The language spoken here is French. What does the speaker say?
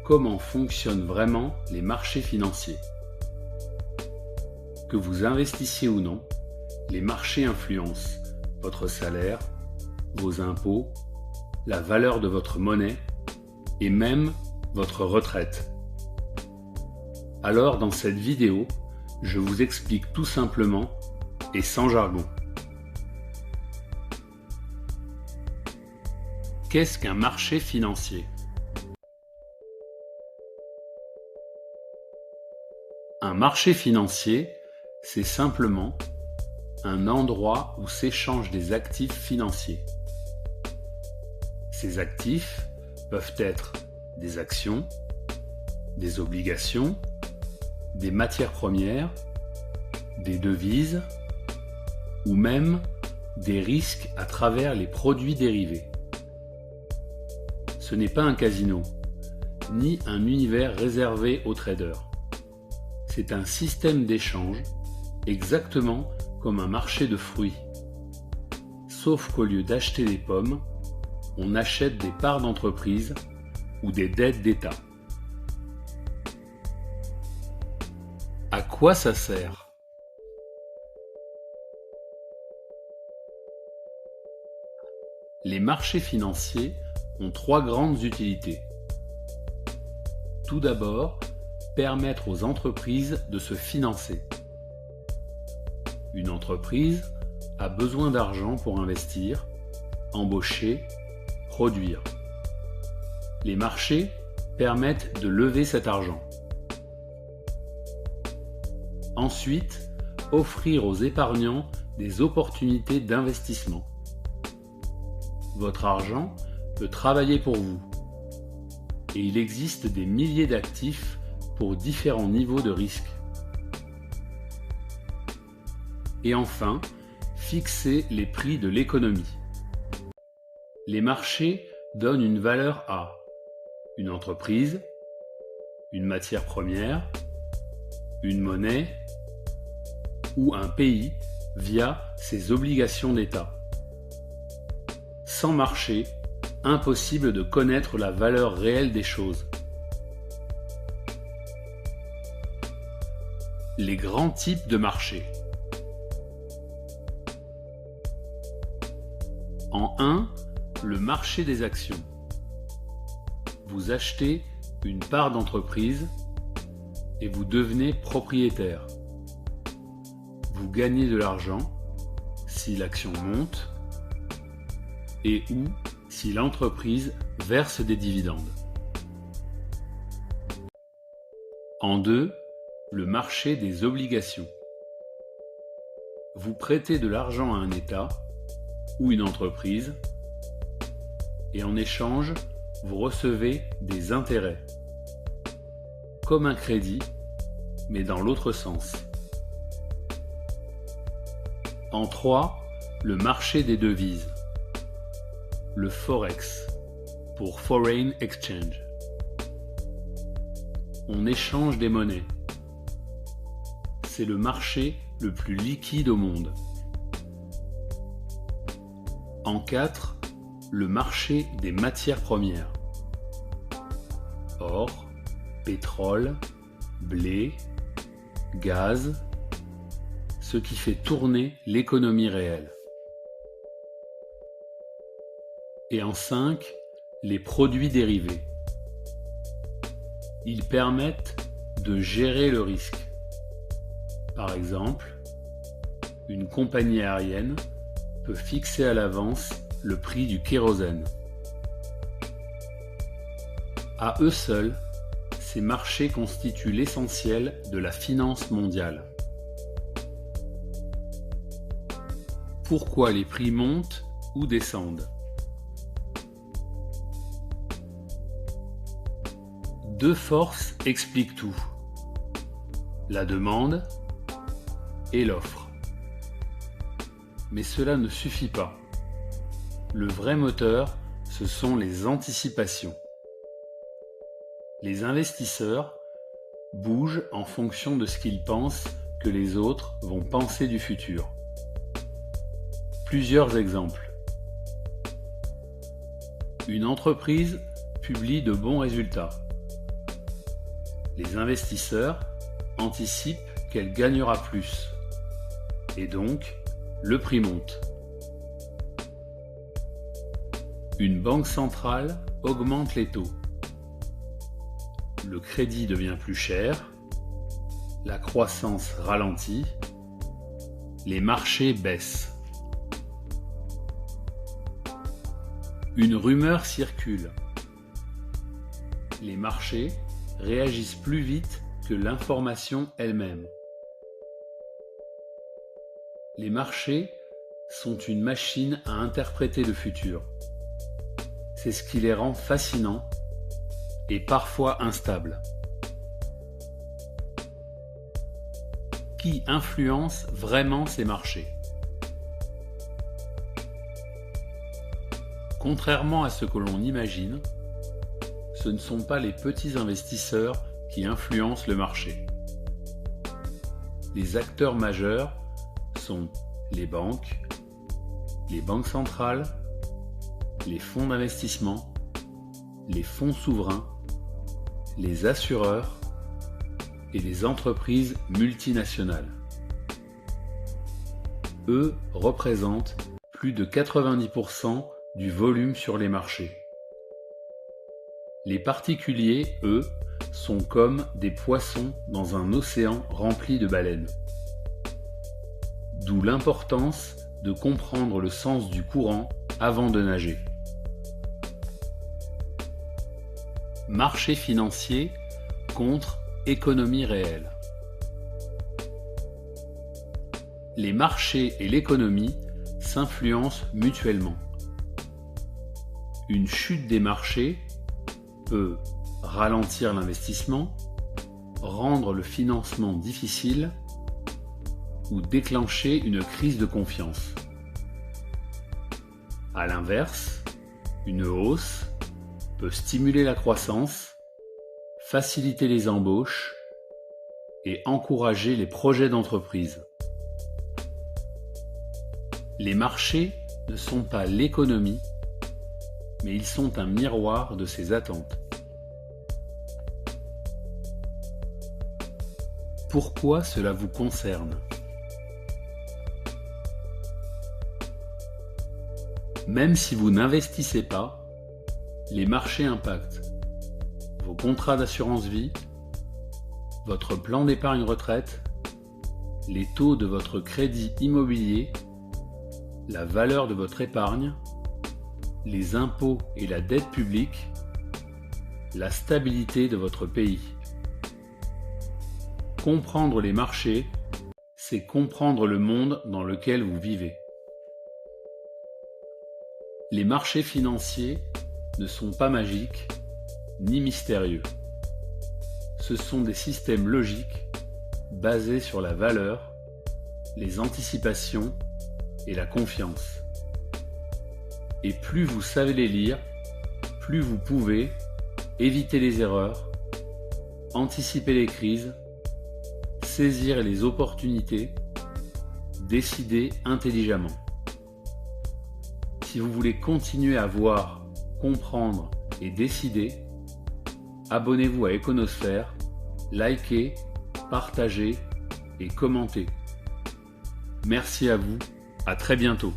comment fonctionnent vraiment les marchés financiers. Que vous investissiez ou non, les marchés influencent votre salaire, vos impôts, la valeur de votre monnaie et même votre retraite. Alors dans cette vidéo, je vous explique tout simplement et sans jargon. Qu'est-ce qu'un marché financier ? Un marché financier, c'est simplement un endroit où s'échangent des actifs financiers. Ces actifs peuvent être des actions, des obligations, des matières premières, des devises ou même des risques à travers les produits dérivés. Ce n'est pas un casino, ni un univers réservé aux traders. C'est un système d'échange, exactement comme un marché de fruits. Sauf qu'au lieu d'acheter des pommes, on achète des parts d'entreprise ou des dettes d'État. À quoi ça sert ? Les marchés financiers ont trois grandes utilités. Tout d'abord, permettre aux entreprises de se financer. Une entreprise a besoin d'argent pour investir, embaucher, produire. Les marchés permettent de lever cet argent. Ensuite, offrir aux épargnants des opportunités d'investissement. Votre argent peut travailler pour vous. Et il existe des milliers d'actifs pour différents niveaux de risque. Et enfin, fixer les prix de l'économie. Les marchés donnent une valeur à une entreprise, une matière première, une monnaie ou un pays via ses obligations d'État. Sans marché, impossible de connaître la valeur réelle des choses. Les grands types de marchés. En 1, le marché des actions. Vous achetez une part d'entreprise et vous devenez propriétaire. Vous gagnez de l'argent si l'action monte et ou si l'entreprise verse des dividendes. En 2, le marché des obligations. Vous prêtez de l'argent à un État ou une entreprise et en échange, vous recevez des intérêts. Comme un crédit, mais dans l'autre sens. En 3, le marché des devises. Le Forex, pour Foreign Exchange. On échange des monnaies. C'est le marché le plus liquide au monde. En 4, le marché des matières premières. Or, pétrole, blé, gaz, ce qui fait tourner l'économie réelle. Et en 5, les produits dérivés. Ils permettent de gérer le risque. Par exemple, une compagnie aérienne peut fixer à l'avance le prix du kérosène. À eux seuls, ces marchés constituent l'essentiel de la finance mondiale. Pourquoi les prix montent ou descendent ? Deux forces expliquent tout. La demande et l'offre. Mais cela ne suffit pas. Le vrai moteur, ce sont les anticipations. Les investisseurs bougent en fonction de ce qu'ils pensent que les autres vont penser du futur. Plusieurs exemples. Une entreprise publie de bons résultats. les investisseurs anticipent qu'elle gagnera plus. Et donc, le prix monte. Une banque centrale augmente les taux. Le crédit devient plus cher, la croissance ralentit, les marchés baissent. Une rumeur circule. Les marchés réagissent plus vite que l'information elle-même. Les marchés sont une machine à interpréter le futur. C'est ce qui les rend fascinants et parfois instables. Qui influence vraiment ces marchés? Contrairement à ce que l'on imagine, ce ne sont pas les petits investisseurs qui influencent le marché. Les acteurs majeurs sont les banques centrales, les fonds d'investissement, les fonds souverains, les assureurs et les entreprises multinationales. Eux représentent plus de 90% du volume sur les marchés. Les particuliers, eux, sont comme des poissons dans un océan rempli de baleines. D'où l'importance de comprendre le sens du courant avant de nager. Marché financier contre économie réelle. Les marchés et l'économie s'influencent mutuellement. Une chute des marchés peut ralentir l'investissement, rendre le financement difficile ou déclencher une crise de confiance. À l'inverse, une hausse peut stimuler la croissance, faciliter les embauches et encourager les projets d'entreprise. Les marchés ne sont pas l'économie, mais ils sont un miroir de ses attentes. Pourquoi cela vous concerne? Même si vous n'investissez pas, les marchés impactent vos contrats d'assurance vie, votre plan d'épargne retraite, les taux de votre crédit immobilier, la valeur de votre épargne, les impôts et la dette publique, la stabilité de votre pays. Comprendre les marchés, c'est comprendre le monde dans lequel vous vivez. Les marchés financiers ne sont pas magiques ni mystérieux. Ce sont des systèmes logiques basés sur la valeur, les anticipations et la confiance. Et plus vous savez les lire, plus vous pouvez éviter les erreurs, anticiper les crises, saisir les opportunités, décider intelligemment. Si vous voulez continuer à voir, comprendre et décider, abonnez-vous à Econosphère, likez, partagez et commentez. Merci à vous, à très bientôt.